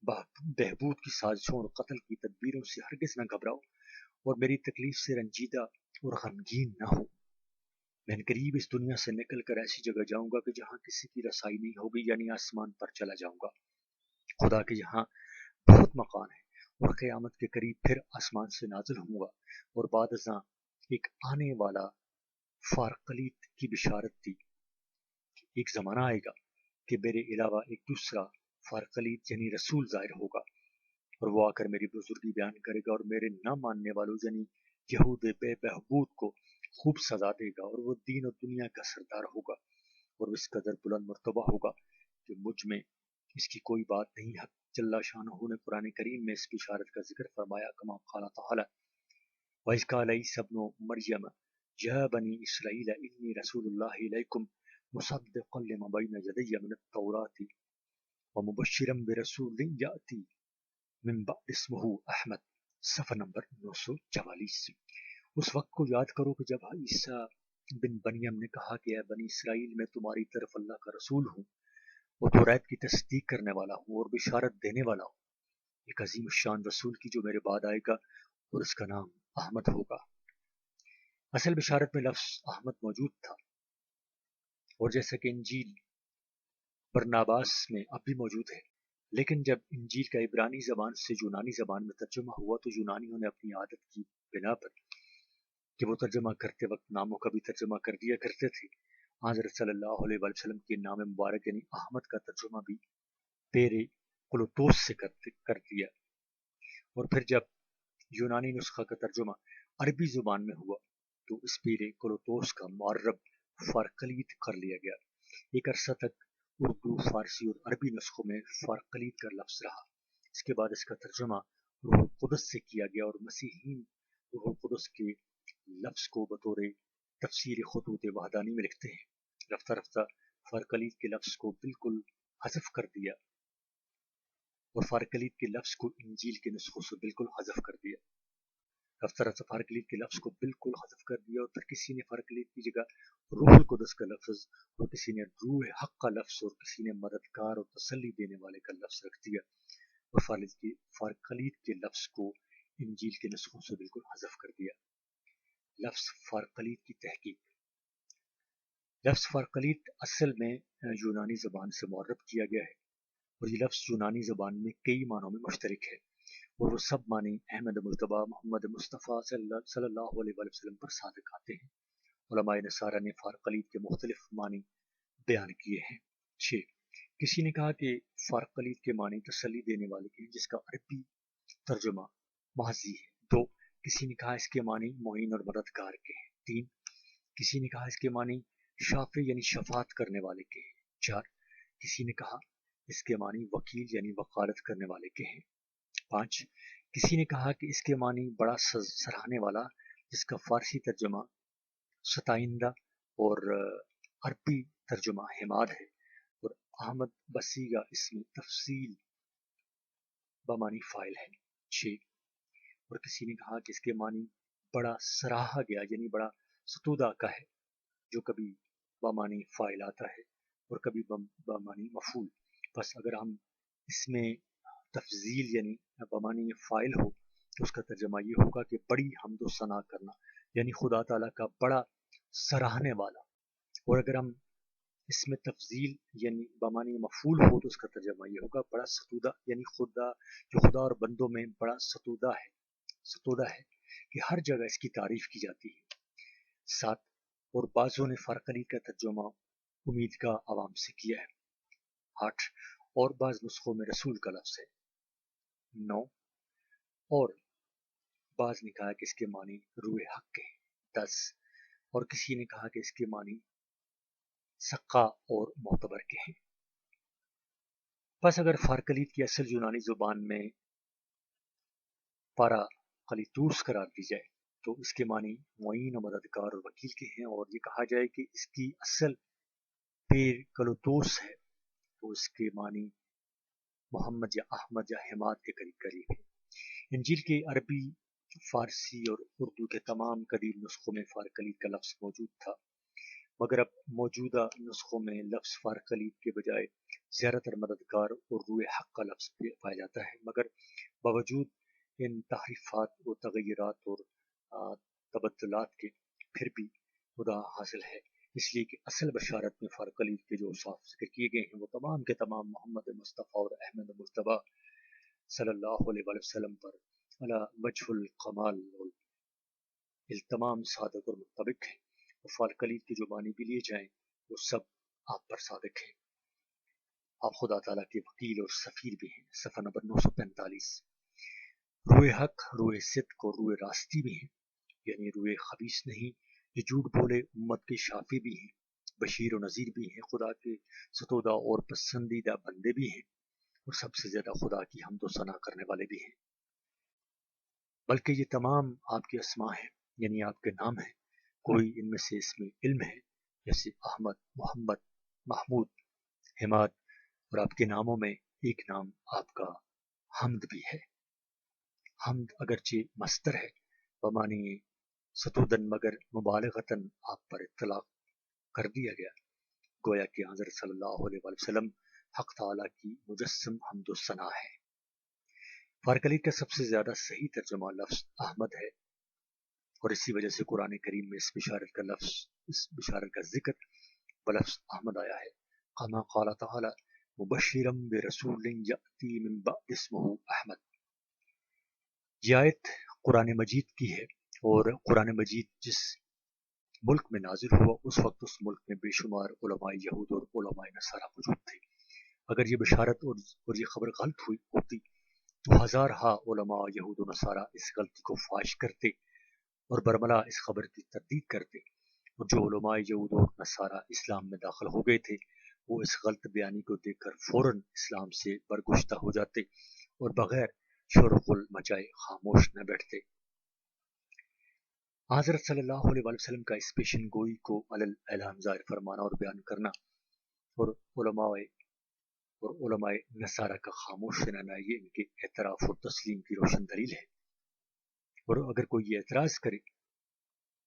بہبود کی سازشوں اور قتل کی تدبیروں سے ہرگز نہ گھبراؤ اور میری تکلیف سے رنجیدہ اور غمگین نہ ہو۔ میں قریب اس دنیا سے نکل کر ایسی جگہ جاؤں گا کہ جہاں کسی کی رسائی نہیں ہوگی، یعنی آسمان پر چلا جاؤں گا۔ خدا کے یہاں بہت مکان ہے، اور قیامت کے قریب پھر آسمان سے نازل ہوں گا۔ اور بعد ازاں ایک آنے والا فارقلیت کی بشارت دی کہ ایک زمانہ آئے گا کہ میرے علاوہ ایک دوسرا فارقلیت یعنی رسول ظاہر ہوگا، اور وہ آ کر میری بزرگی بیان کرے گا اور میرے نہ ماننے والوں یعنی یہود بے بہبود کو خوب سزا دے گا، اور وہ دین اور دنیا کا سردار ہوگا، اور اس قدر بلند مرتبہ ہوگا کہ مجھ میں اس کی کوئی بات نہیں۔ حق جل شانہ نے قرآن کریم میں اس بشارت کا ذکر فرمایا، کما قال تعالی وَإِذْ قَالَ عِیسیٰ ابْنُ مَرْیَمَ یَا بَنِی إِسْرَائِیلَ إِنِّی رَسُولُ اللَّہِ إِلَیْکُمْ مُصَدِّقًا لِمَا بَیْنَ یَدَیَّ مِنَ التَّوْرَاةِ وَمُبَشِّرًا بِرَسُولٍ یَأْتِی من بعد اسمہ احمد۔ صفحہ نمبر 944۔ اس وقت کو یاد کرو کہ جب عیسیٰ بن مریم نے کہا کہ اے بنی اسرائیل میں تمہاری طرف اللہ کا رسول ہوں اور توریت کی تصدیق کرنے والا ہوں اور بشارت دینے والا ہوں ایک عظیم الشان رسول کی جو میرے بعد آئے گا، اور اس کا نام احمد ہوگا۔ اصل بشارت میں لفظ احمد موجود تھا، اور جیسا کہ انجیل برناباس میں اب بھی موجود ہے، لیکن جب انجیل کا عبرانی زبان سے یونانی زبان میں ترجمہ ہوا تو یونانیوں نے اپنی عادت کی بنا پر کہ وہ ترجمہ کرتے وقت ناموں کا بھی ترجمہ کر دیا کرتے تھے، حضرت صلی اللہ علیہ وسلم کے نام مبارک یعنی احمد کا ترجمہ بھی پیرے کلوتوس سے کر دیا، اور پھر جب یونانی نسخہ کا ترجمہ عربی زبان میں ہوا تو اس پیرے کلوتوس کا معرب فارقلیت کر لیا گیا۔ ایک عرصہ تک اردو، فارسی اور عربی نسخوں میں فارقلیت کا لفظ رہا، اس کے بعد اس کا ترجمہ روح القدس سے کیا گیا، اور مسیحیین روح القدس کے لفظ کو بطور تفسیر خطوط وحدانی میں لکھتے ہیں۔ رفتہ رفتہ فارقلیت کے لفظ کو بالکل حذف کر دیا، اور فارقلیت کے لفظ کو انجیل کے نسخوں سے بالکل حذف کر دیا۔ رفتہ رفتہ فارقلیت کے لفظ کو بالکل حذف کر دیا، اور پھر کسی نے فارقلیت کی جگہ روح القدس کا لفظ، اور کسی نے روح حق کا لفظ، اور کسی نے مددگار اور تسلی دینے والے کا لفظ رکھ دیا، اور فارقلیت کے لفظ کو انجیل کے نسخوں سے بالکل حذف کر دیا۔ لفظ فارقلیت کی تحقیق۔ لفظ فارقلیت اصل میں یونانی زبان سے معرب کیا گیا ہے، اور یہ لفظ یونانی زبان میں کئی معنوں میں مشترک ہے، اور وہ سب معنی احمد مجتبیٰ محمد مصطفیٰ صلی اللہ علیہ وسلم پر صادق آتے ہیں۔ علماء نصارہ نے فارقلیت کے مختلف معنی بیان کیے ہیں۔ 6 کسی نے کہا کہ فارقلیت کے معنی تسلی دینے والے کے ہیں، جس کا عربی ترجمہ ماضی ہے۔ 2 کسی نے کہا اس کے معنی معین اور مددگار کے ہیں۔ 3 کسی نے کہا اس کے معنی شافع یعنی شفاعت کرنے والے کے ہیں۔ 4 کسی نے کہا اس کے معنی وکیل یعنی وکالت کرنے والے کے ہیں۔ 5 کسی نے کہا کہ اس کے معنی بڑا سراہنے والا، جس کا فارسی ترجمہ ستائندہ اور عربی ترجمہ حماد ہے، اور احمد بصیغہ اس میں تفصیل بمعنی فاعل ہے۔ 6 اور کسی نے کہا کہ اس کے معنی بڑا سراہا گیا یعنی بڑا ستودہ کا ہے، جو کبھی بمعنی فاعل آتا ہے اور کبھی بمعنی مفعول۔ بس اگر ہم اس میں تفضیل یعنی بمعنی فاعل ہو تو اس کا ترجمہ یہ ہوگا کہ بڑی حمد و ثنا کرنا، یعنی خدا تعالیٰ کا بڑا سراہنے والا۔ اور اگر ہم اس میں تفضیل یعنی بمانی مفعول ہو تو اس کا ترجمہ یہ ہوگا بڑا ستودہ، یعنی خدا اور بندوں میں بڑا ستودہ ہے کہ ہر جگہ اس کی تعریف کی جاتی ہے۔ 7 اور بعضوں نے فارقلی کا ترجمہ امید کا عوام سے کیا ہے۔ 8 اور بعض نسخوں میں رسول کا لفظ ہے۔ 9 اور بعض نے کہا کہ اس کے معنی روح حق کے۔ 10 اور کسی نے کہا کہ اس کے معنی سقا اور معتبر کے ہیں۔ بس اگر فارکلیت کی اصل یونانی زبان میں پارا قلیتوس قرار دی جائے تو اس کے معنی معین و مددگار اور وکیل کے ہیں، اور یہ کہا جائے کہ اس کی اصل پیر کلوتوس ہے تو اس کے معنی محمد یا احمد یا حماد کے قریب ہے۔ انجیل کے عربی، فارسی اور اردو کے تمام قدیم نسخوں میں فارکلیت کا لفظ موجود تھا، مگر اب موجودہ نسخوں میں لفظ فارکلیت کے بجائے زیادہ تر مددگار اور روح حق کا لفظ پایا جاتا ہے۔ مگر باوجود ان تحریفات و تغیرات اور تبدلات کے پھر بھی خدا حاصل ہے، اس لیے کہ اصل بشارت میں فارکلیت کے جو اوصاف ذکر کیے گئے ہیں وہ تمام کے تمام محمد مصطفیٰ اور احمد مجتبیٰ صلی اللہ علیہ وسلم پر علی وجہ الکمال التمام صادق اور مطابق ہیں، اور فارکلیت کی جو معنی بھی لیے جائیں وہ سب آپ پر صادق ہیں۔ آپ خدا تعالیٰ کے وکیل اور سفیر بھی ہیں۔ صفحہ نمبر 945۔ روح حق، روح صدق اور روح راستی بھی ہیں، یعنی روح خبیث نہیں، یہ جھوٹ بولے امت کے شافی بھی ہیں، بشیر و نذیر بھی ہیں، خدا کے ستودہ اور پسندیدہ بندے بھی ہیں، اور سب سے زیادہ خدا کی حمد و ثنا کرنے والے بھی ہیں۔ بلکہ یہ تمام آپ کے اسماء ہیں، یعنی آپ کے نام ہیں، کوئی ان میں سے اس میں علم ہے، جیسے احمد، محمد، محمود، حماد، اور آپ کے ناموں میں ایک نام آپ کا حمد بھی ہے۔ حمد اگرچہ مصدر ہے بمعنی ستودن، مگر مبالغتاً آپ پر اطلاق کر دیا گیا، گویا کہ حضرت صلی اللہ علیہ وسلم حق تعالیٰ کی مجسم حمد و ثنا ہے۔ فارکلیت کا سب سے زیادہ صحیح ترجمہ لفظ احمد ہے، اور اسی وجہ سے قرآن کریم میں اس بشارت کا ذکر بلفظ احمد آیا ہے۔ کما قال تعالی مبشرا برسول یأتی من بعد اسمہ احمد۔ یہ آیت قرآن مجید کی ہے، اور قرآن مجید جس ملک میں نازل ہوا اس وقت اس ملک میں بے شمار علماء یہود اور علماء نصارہ موجود تھے۔ اگر یہ بشارت اور یہ خبر غلط ہوتی تو ہزارہا علماء یہود و نصارہ اس غلطی کو فاش کرتے اور برملا اس خبر کی تردید کرتے، اور جو علماء یہود و نصارہ اسلام میں داخل ہو گئے تھے وہ اس غلط بیانی کو دیکھ کر فوراً اسلام سے برگشتہ ہو جاتے اور بغیر شور و غل مچائے خاموش نہ بیٹھتے۔ حضرت صلی اللہ علیہ وسلم کا اس پیشن گوئی کو علل اعلان ظاہر فرمانا اور بیان کرنا، اور علماء نصارہ کا خاموش رہنا، یہ ان کے اعتراف اور تسلیم کی روشن دلیل ہے۔ اور اگر کوئی یہ اعتراض کرے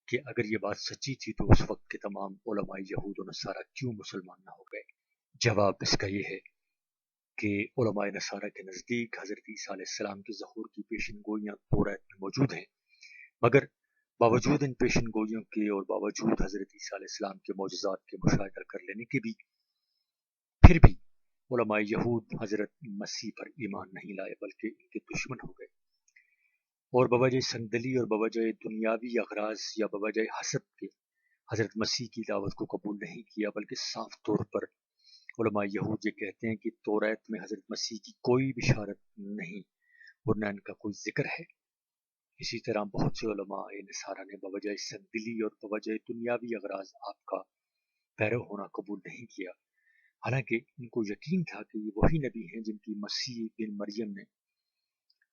کہ اگر یہ بات سچی تھی تو اس وقت کے تمام علماء یہود و نصارہ کیوں مسلمان نہ ہو گئے؟ جواب اس کا یہ ہے کہ علماء نصارہ کے نزدیک حضرت عیسیٰ علیہ السلام کے ظہور کی پیشن گوئیاں تورات میں موجود ہیں، مگر باوجود ان پیشن گوئیوں کے اور باوجود حضرت عیسیٰ علیہ السلام کے معجزات کے مشاہدہ کر لینے کے بھی پھر بھی علماء یہود حضرت مسیح پر ایمان نہیں لائے بلکہ ان کے دشمن ہو گئے، اور بوجہ سنگدلی اور بوجہ دنیاوی اغراض یا بوجہ حسد کے حضرت مسیح کی دعوت کو قبول نہیں کیا، بلکہ صاف طور پر علماء یہود یہ کہتے ہیں کہ تورات میں حضرت مسیح کی کوئی بشارت نہیں اور نہ ان کا کوئی ذکر ہے۔ اسی طرح بہت سے علماء نصارہ نے بوجہ سنگدلی اور بوجہ دنیاوی اغراض آپ کا پیرو ہونا قبول نہیں کیا، حالانکہ ان کو یقین تھا کہ یہ وہی نبی ہیں جن کی مسیح بن مریم نے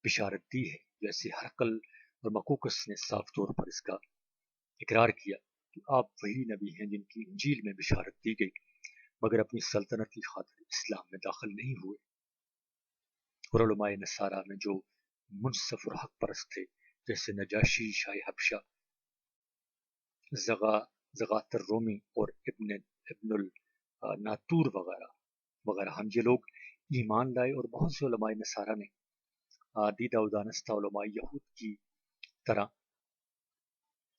بشارت دی ہے، جیسے ہرقل اور مکوکس نے صاف طور پر اس کا اقرار کیا کہ آپ وہی نبی ہیں جن کی انجیل میں بشارت دی گئی، مگر اپنی سلطنت کی خاطر اسلام میں داخل نہیں ہوئے۔ اور علماء نصارہ میں جو منصف اور حق پرست تھے، جیسے نجاشی شاہ حبشہ، زغاتر رومی اور ابن الناتور وغیرہ ہم یہ لوگ ایمان لائے، اور بہت سے علماء نصارہ نے دیدہ و دانستہ علماء یہود کی طرح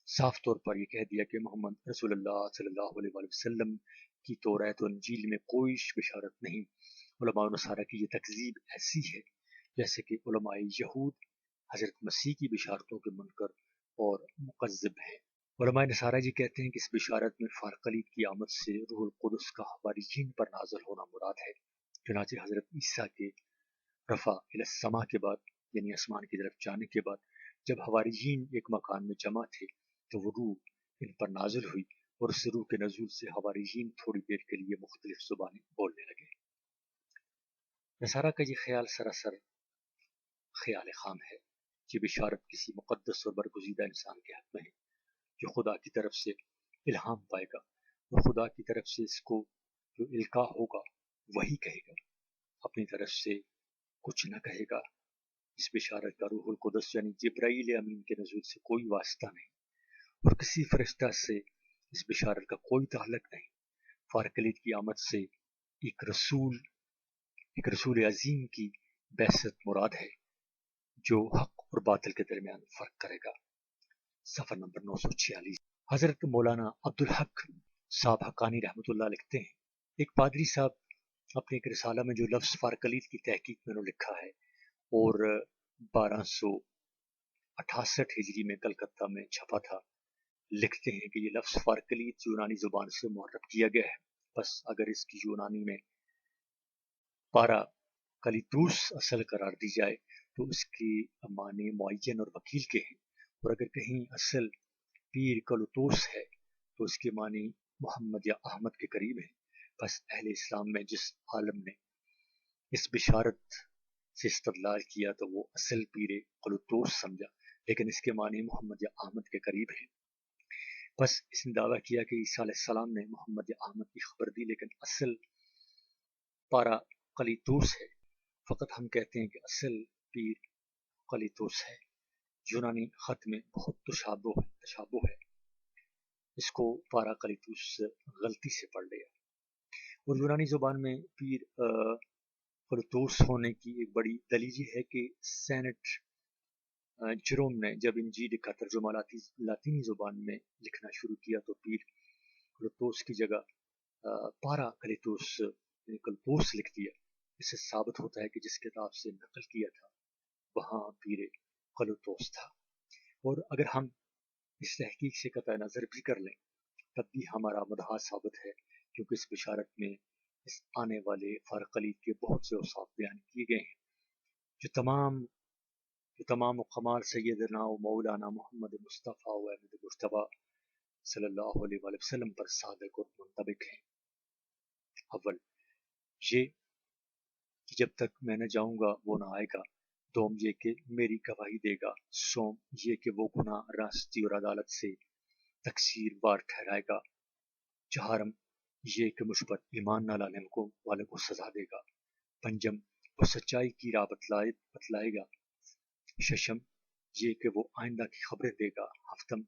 صاف طور پر یہ کہہ دیا کہ محمد رسول اللہ صلی اللہ علیہ وآلہ وسلم کی توریت و انجیل میں کوئی بشارت نہیں۔ علماء نصارہ کی یہ تکذیب ایسی ہے جیسے کہ علماء یہود حضرت مسیح کی بشارتوں کے منکر اور مکذب ہیں۔ علماء نصارہ جی کہتے ہیں کہ اس بشارت میں فارقلیت کی آمد سے روح القدس کا حواریین پر نازل ہونا مراد ہے۔ چنانچہ حضرت عیسیٰ کے رفع الی السماء کے بعد یعنی آسمان کی طرف جانے کے بعد جب حواریین ایک مکان میں جمع تھے تو وہ روح ان پر نازل ہوئی اور اس روح کے نزول سے حواریین تھوڑی دیر کے لیے مختلف زبانیں بولنے لگے۔ نصارہ کا یہ خیال سراسر خیال خام ہے۔ یہ بشارت کسی مقدس اور برگزیدہ انسان کے حق میں ہے جو خدا کی طرف سے الہام پائے گا اور خدا کی طرف سے اس کو جو القاء ہوگا وہی کہے گا، اپنی طرف سے کچھ نہ کہے گا۔ اس بشارت کا روح القدس یعنی جبرائیل امین کے نزول سے کوئی واسطہ نہیں اور کسی فرشتہ سے اس بشارت کا کوئی تعلق نہیں۔ فارقلیت کی آمد سے ایک رسول عظیم کی بعثت مراد ہے جو حق اور باطل کے درمیان فرق کرے گا۔ صفحہ نمبر 946۔ حضرت مولانا عبدالحق صاحب حقانی رحمۃ اللہ لکھتے ہیں، ایک پادری صاحب اپنے ایک رسالہ میں جو لفظ فارقلیت کی تحقیق میں انہوں لکھا ہے اور 1268 ہجری میں کلکتہ میں چھپا تھا، لکھتے ہیں کہ یہ لفظ فارقلیت یونانی زبان سے معرب کیا گیا ہے، بس اگر اس کی یونانی میں پارا کلیتوس اصل قرار دی جائے تو اس کی معنی معین اور وکیل کے ہیں، اور اگر کہیں اصل پیر کلوتوس ہے تو اس کے معنی محمد یا احمد کے قریب ہیں۔ بس اہل اسلام میں جس عالم نے اس بشارت سے استدلال کیا تو وہ اصل پیر کلوتوس سمجھا، لیکن اس کے معنی محمد یا احمد کے قریب ہیں۔ بس اس نے دعویٰ کیا کہ عیسیٰ علیہ السلام نے محمد یا احمد کی خبر دی، لیکن اصل پارا کلیتوس ہے۔ فقط ہم کہتے ہیں کہ اصل پیر کلیتوس ہے۔ یونانی خط میں بہت تشابہ ہے، اس کو پارا کلیتوس غلطی سے پڑھ لیا، اور یونانی زبان میں پیر کلیتوس ہونے کی ایک بڑی دلیل یہ ہے کہ سینٹ جروم نے جب انجیل کا ترجمہ لاطینی زبان میں لکھنا شروع کیا تو پیر کلیتوس کی جگہ پارا کلیتوس یعنی کلپوس لکھ دیا۔ اس سے ثابت ہوتا ہے کہ جس کتاب سے نقل کیا تھا وہاں پیر کلوتوس تھا، اور اگر ہم اس تحقیق سے قطع نظر بھی کر لیں تب بھی ہمارا مدعا ثابت ہے، کیونکہ اس بشارت میں اس آنے والے فارقلیت کے بہت سے اوصاف بیان کیے گئے ہیں جو تمام کمال سیدنا و مولانا محمد مصطفیٰ و احمد مجتبیٰ صلی اللہ علیہ وآلہ وسلم پر صادق اور منطبق ہیں۔ اول یہ کہ جب تک میں نہ جاؤں گا وہ نہ آئے گا، دوم یہ کہ میری گواہی دے گا، سوم یہ کہ وہ گناہ راستی اور عدالت سے تقصیر وار ٹھہرائے گا، چہارم یہ کہ مجھ پر ایمان نہ لانے والوں کو سزا دے گا، پنجم وہ سچائی کی راہ بتلائے گا، ششم یہ کہ وہ آئندہ کی خبریں دے گا، ہفتم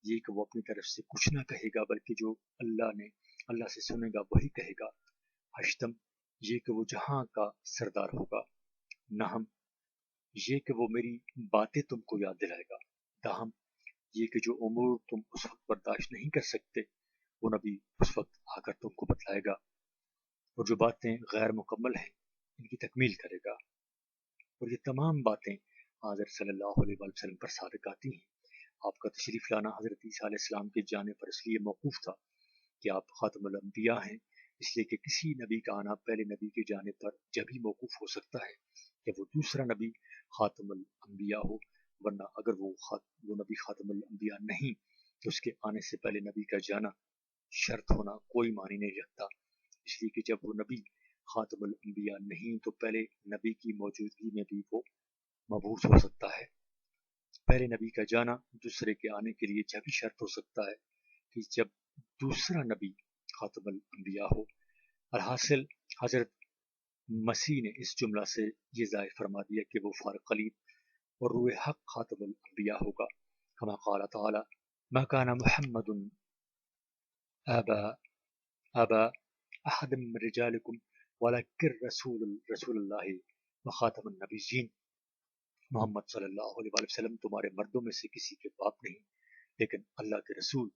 یہ کہ وہ اپنی طرف سے کچھ نہ کہے گا بلکہ جو اللہ سے سنے گا وہی کہے گا، ہشتم یہ کہ وہ جہاں کا سردار ہوگا، نہم یہ کہ وہ میری باتیں تم کو یاد دلائے گا، دہم یہ کہ جو امور تم اس وقت برداشت نہیں کر سکتے وہ نبی اس وقت آ کر تم کو بتلائے گا، اور جو باتیں غیر مکمل ہیں ان کی تکمیل کرے گا، اور یہ تمام باتیں حضرت صلی اللہ علیہ وسلم پر صادق آتی ہیں۔ آپ کا تشریف لانا حضرت عیسیٰ علیہ السلام کے جانے پر اس لیے موقوف تھا کہ آپ خاتم الانبیاء ہیں، اس لیے کہ کسی نبی کا آنا پہلے نبی کے جانے پر جب ہی موقوف ہو سکتا ہے جب وہ دوسرا نبی خاتم الانبیاء ہو، ورنہ اگر وہ نبی خاتم الانبیاء نہیں تو اس کے آنے سے پہلے نبی کا جانا شرط ہونا کوئی معنی نہیں رکھتا، اس لیے کہ جب وہ نبی خاتم الانبیاء نہیں تو پہلے نبی کی موجودگی میں بھی وہ مبعوث ہو سکتا ہے۔ پہلے نبی کا جانا دوسرے کے آنے کے لیے جب ہی شرط ہو سکتا ہے کہ جب دوسرا نبی خاتم الانبیاء ہو۔ الحاصل حضرت مسیح نے اس جملہ سے یہ ظاہر فرما دیا کہ وہ فارقلیت اور روح حق خاتم الانبیاء ہوگا، کما قال تعالی ما کان محمد ابا احد من رجالکم ولکن رسول اللہ وخاتم النبیین۔ محمد صلی اللہ علیہ وسلم تمہارے مردوں میں سے کسی کے باپ نہیں، لیکن اللہ کے رسول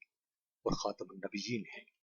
اور خاتم النبیین ہیں۔